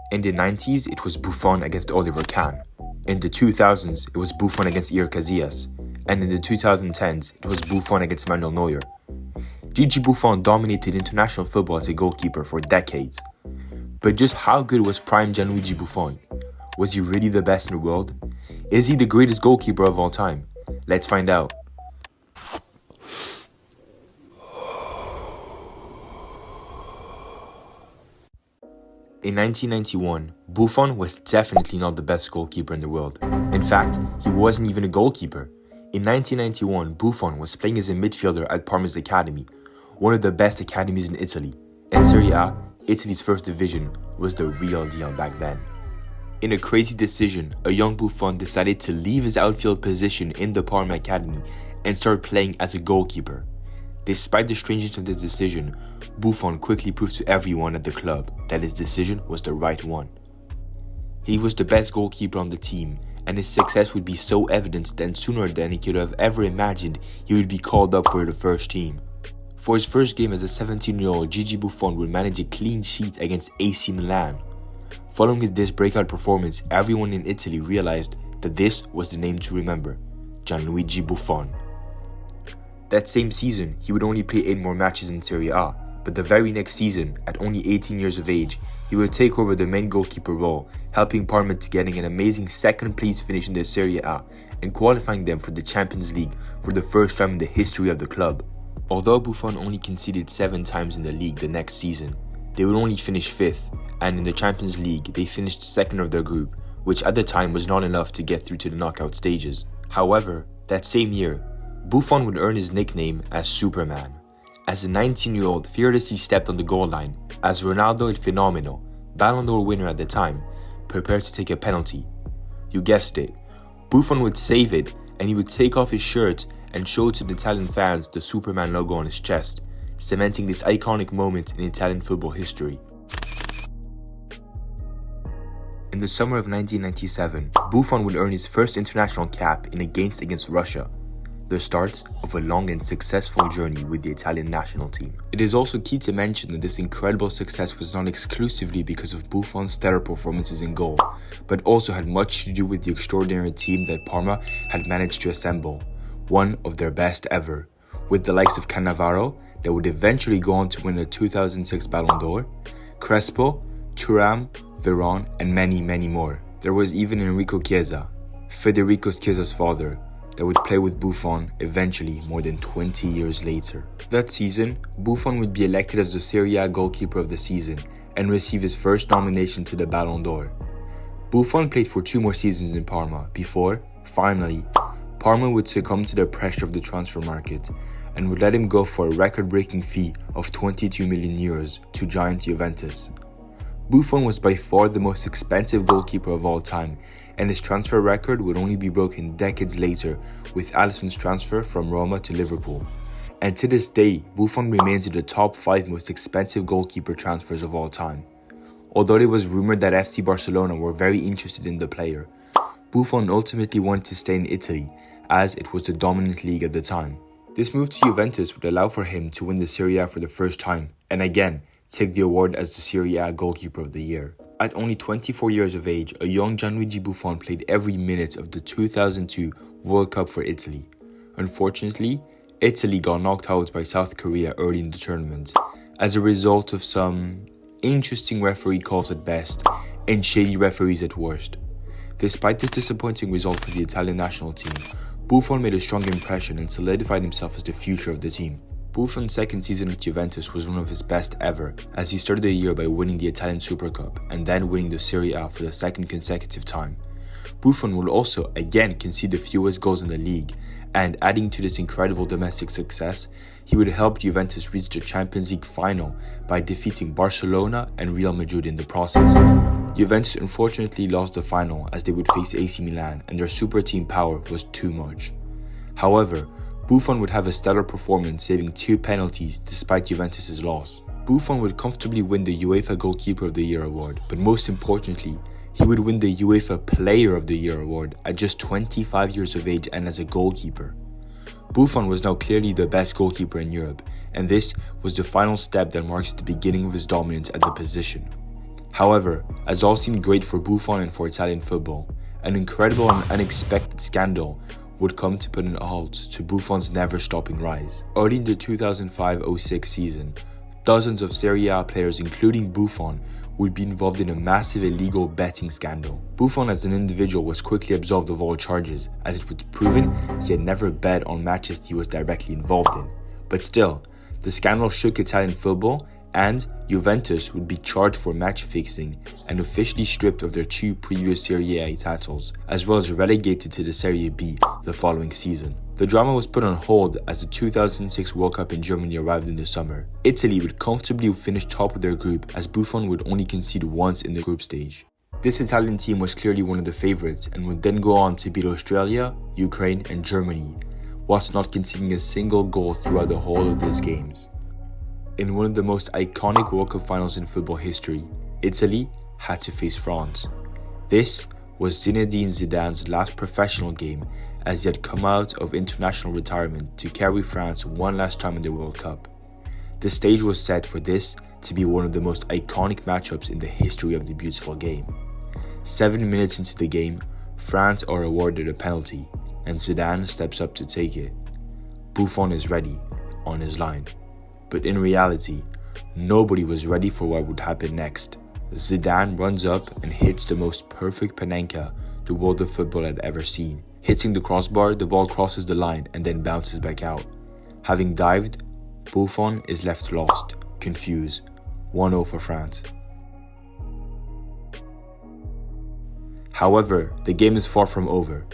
In the 90s, it was Buffon against Oliver Kahn. In the 2000s, it was Buffon against Iker Casillas. And in the 2010s, it was Buffon against Manuel Neuer. Gigi Buffon dominated international football as a goalkeeper for decades. But just how good was prime Gianluigi Buffon? Was he really the best in the world? Is he the greatest goalkeeper of all time? Let's find out. In 1991, Buffon was definitely not the best goalkeeper in the world. In fact, he wasn't even a goalkeeper. In 1991, Buffon was playing as a midfielder at Parma's academy, one of the best academies in Italy. In Serie A, Italy's first division, was the real deal back then. In a crazy decision, a young Buffon decided to leave his outfield position in the Parma academy and start playing as a goalkeeper. Despite the strangeness of this decision, Buffon quickly proved to everyone at the club that his decision was the right one. He was the best goalkeeper on the team, and his success would be so evident that sooner than he could have ever imagined, he would be called up for the first team. For his first game as a 17-year-old, Gigi Buffon would manage a clean sheet against AC Milan. Following this breakout performance, everyone in Italy realized that this was the name to remember, Gianluigi Buffon. That same season, he would only play 8 more matches in Serie A, but the very next season, at only 18 years of age, he would take over the main goalkeeper role, helping Parma to getting an amazing second place finish in the Serie A and qualifying them for the Champions League for the first time in the history of the club. Although Buffon only conceded 7 times in the league the next season, they would only finish 5th, and in the Champions League, they finished 2nd of their group, which at the time was not enough to get through to the knockout stages. However, that same year, Buffon would earn his nickname as Superman. As a 19-year-old, fearlessly stepped on the goal line, as Ronaldo il Fenomeno, Ballon d'Or winner at the time, prepared to take a penalty. You guessed it, Buffon would save it, and he would take off his shirt and show to the Italian fans the Superman logo on his chest, cementing this iconic moment in Italian football history. In the summer of 1997, Buffon would earn his first international cap in a game against Russia, the start of a long and successful journey with the Italian national team. It is also key to mention that this incredible success was not exclusively because of Buffon's stellar performances in goal, but also had much to do with the extraordinary team that Parma had managed to assemble, one of their best ever, with the likes of Cannavaro, that would eventually go on to win the 2006 Ballon d'Or, Crespo, Thuram, Veron, and many, many more. There was even Enrico Chiesa, Federico Chiesa's father, that would play with Buffon eventually more than 20 years later. That season, Buffon would be elected as the Serie A goalkeeper of the season and receive his first nomination to the Ballon d'Or. Buffon played for 2 more seasons in Parma before, finally, Parma would succumb to the pressure of the transfer market and would let him go for a record-breaking fee of 22 million euros to giant Juventus. Buffon was by far the most expensive goalkeeper of all time, and his transfer record would only be broken decades later with Alisson's transfer from Roma to Liverpool. And to this day, Buffon remains in the top 5 most expensive goalkeeper transfers of all time. Although it was rumored that FC Barcelona were very interested in the player, Buffon ultimately wanted to stay in Italy, as it was the dominant league at the time. This move to Juventus would allow for him to win the Serie A for the first time, and again, take the award as the Serie A Goalkeeper of the Year. At only 24 years of age, a young Gianluigi Buffon played every minute of the 2002 World Cup for Italy. Unfortunately, Italy got knocked out by South Korea early in the tournament, as a result of some interesting referee calls at best and shady referees at worst. Despite this disappointing result for the Italian national team, Buffon made a strong impression and solidified himself as the future of the team. Buffon's second season at Juventus was one of his best ever, as he started the year by winning the Italian Super Cup and then winning the Serie A for the second consecutive time. Buffon would also again concede the fewest goals in the league, and adding to this incredible domestic success, he would help Juventus reach the Champions League final by defeating Barcelona and Real Madrid in the process. Juventus unfortunately lost the final as they would face AC Milan, and their super team power was too much. However, Buffon would have a stellar performance, saving 2 penalties despite Juventus' loss. Buffon would comfortably win the UEFA Goalkeeper of the Year award, but most importantly, he would win the UEFA Player of the Year award at just 25 years of age and as a goalkeeper. Buffon was now clearly the best goalkeeper in Europe, and this was the final step that marks the beginning of his dominance at the position. However, as all seemed great for Buffon and for Italian football, an incredible and unexpected scandal would come to put an halt to Buffon's never-stopping rise. Early in the 2005-06 season, dozens of Serie A players, including Buffon, would be involved in a massive illegal betting scandal. Buffon as an individual was quickly absolved of all charges, as it was proven he had never bet on matches he was directly involved in. But still, the scandal shook Italian football, and Juventus would be charged for match fixing and officially stripped of their 2 previous Serie A titles, as well as relegated to the Serie B the following season. The drama was put on hold as the 2006 World Cup in Germany arrived in the summer. Italy would comfortably finish top of their group, as Buffon would only concede once in the group stage. This Italian team was clearly one of the favourites and would then go on to beat Australia, Ukraine and Germany, whilst not conceding a single goal throughout the whole of those games. In one of the most iconic World Cup finals in football history, Italy had to face France. This was Zinedine Zidane's last professional game, as he had come out of international retirement to carry France one last time in the World Cup. The stage was set for this to be one of the most iconic matchups in the history of the beautiful game. 7 minutes into the game, France are awarded a penalty, and Zidane steps up to take it. Buffon is ready, on his line. But in reality, nobody was ready for what would happen next. Zidane runs up and hits the most perfect panenka the world of football had ever seen. Hitting the crossbar, the ball crosses the line and then bounces back out. Having dived, Buffon is left lost, confused. 1-0 for France. However, the game is far from over,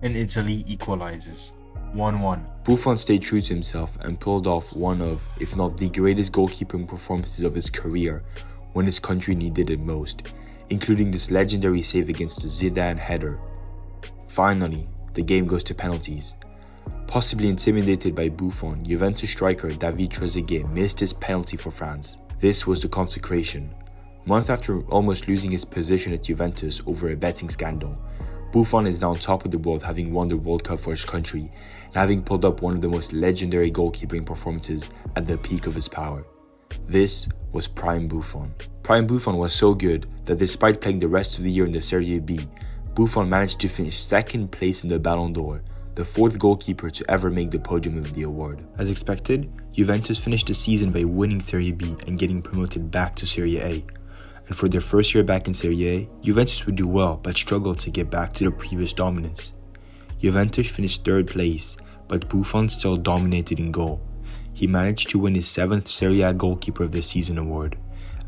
and Italy equalizes. 1-1. Buffon stayed true to himself and pulled off one of, if not the greatest goalkeeping performances of his career when his country needed it most, including this legendary save against the Zidane header. Finally, the game goes to penalties. Possibly intimidated by Buffon, Juventus striker David Trezeguet missed his penalty for France. This was the consecration. Month after almost losing his position at Juventus over a betting scandal, Buffon is now on top of the world, having won the World Cup for his country and having pulled up one of the most legendary goalkeeping performances at the peak of his power. This was Prime Buffon. Prime Buffon was so good that despite playing the rest of the year in the Serie B, Buffon managed to finish second place in the Ballon d'Or, the 4th goalkeeper to ever make the podium of the award. As expected, Juventus finished the season by winning Serie B and getting promoted back to Serie A. And for their first year back in Serie A, Juventus would do well but struggled to get back to their previous dominance. Juventus finished 3rd place, but Buffon still dominated in goal. He managed to win his 7th Serie A Goalkeeper of the Season award,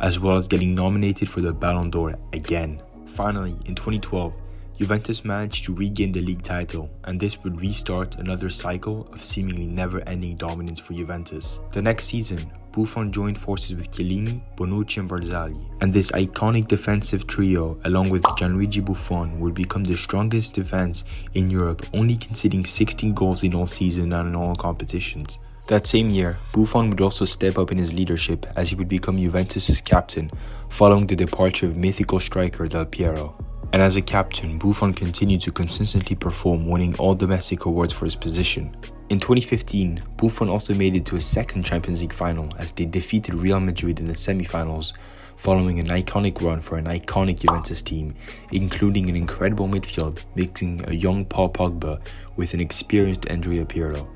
as well as getting nominated for the Ballon d'Or again. Finally, in 2012, Juventus managed to regain the league title, and this would restart another cycle of seemingly never-ending dominance for Juventus. The next season, Buffon joined forces with Chiellini, Bonucci and Barzagli, and this iconic defensive trio, along with Gianluigi Buffon, would become the strongest defense in Europe, only conceding 16 goals in all season and in all competitions. That same year, Buffon would also step up in his leadership as he would become Juventus' captain, following the departure of mythical striker Del Piero. And as a captain, Buffon continued to consistently perform, winning all domestic awards for his position. In 2015, Buffon also made it to a second Champions League final as they defeated Real Madrid in the semi-finals, following an iconic run for an iconic Juventus team, including an incredible midfield mixing a young Paul Pogba with an experienced Andrea Pirlo.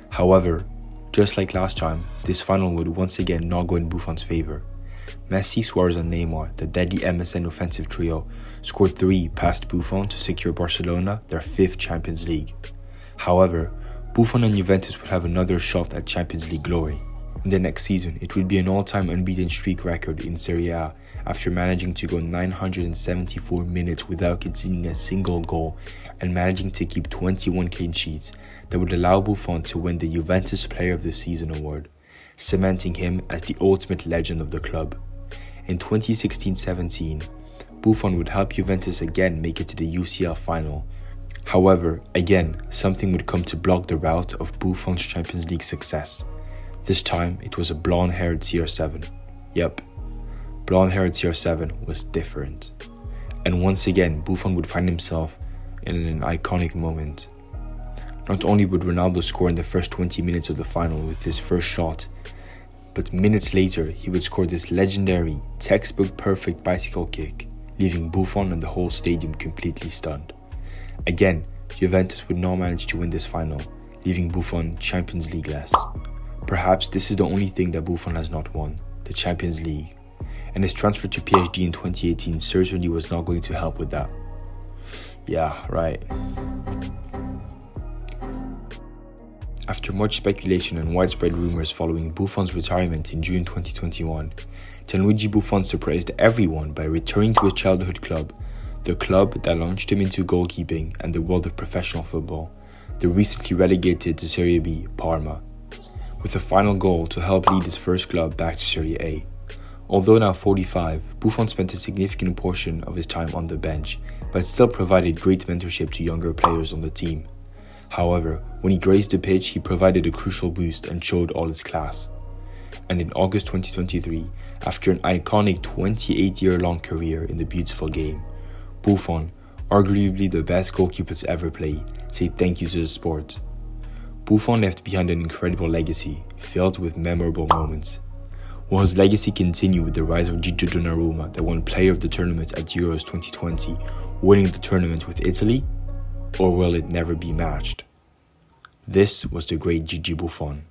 However, just like last time, this final would once again not go in Buffon's favour. Messi, Suarez and Neymar, the deadly MSN offensive trio, scored 3 past Buffon to secure Barcelona their 5th Champions League. However, Buffon and Juventus would have another shot at Champions League glory. In the next season, it would be an all-time unbeaten streak record in Serie A after managing to go 974 minutes without conceding a single goal and managing to keep 21 clean sheets that would allow Buffon to win the Juventus Player of the Season award, cementing him as the ultimate legend of the club. In 2016-17, Buffon would help Juventus again make it to the UCL final. However, again, something would come to block the route of Buffon's Champions League success. This time, it was a blonde-haired CR7. Yep, blonde-haired CR7 was different. And once again, Buffon would find himself in an iconic moment. Not only would Ronaldo score in the first 20 minutes of the final with his first shot, but minutes later he would score this legendary, textbook perfect bicycle kick, leaving Buffon and the whole stadium completely stunned. Again, Juventus would not manage to win this final, leaving Buffon Champions League-less. Perhaps this is the only thing that Buffon has not won, the Champions League, and his transfer to PSG in 2018 certainly was not going to help with that. Yeah, right. After much speculation and widespread rumours following Buffon's retirement in June 2021, Gianluigi Buffon surprised everyone by returning to his childhood club, the club that launched him into goalkeeping and the world of professional football, the recently relegated to Serie B, Parma, with a final goal to help lead his first club back to Serie A. Although now 45, Buffon spent a significant portion of his time on the bench, but still provided great mentorship to younger players on the team. However, when he graced the pitch, he provided a crucial boost and showed all his class. And in August 2023, after an iconic 28-year-long career in the beautiful game, Buffon, arguably the best goalkeeper to ever play, said thank you to the sport. Buffon left behind an incredible legacy, filled with memorable moments. Will his legacy continue with the rise of Gigi Buffon, that won Player of the Tournament at Euros 2020, winning the tournament with Italy? Or will it never be matched? This was the great Gigi Buffon.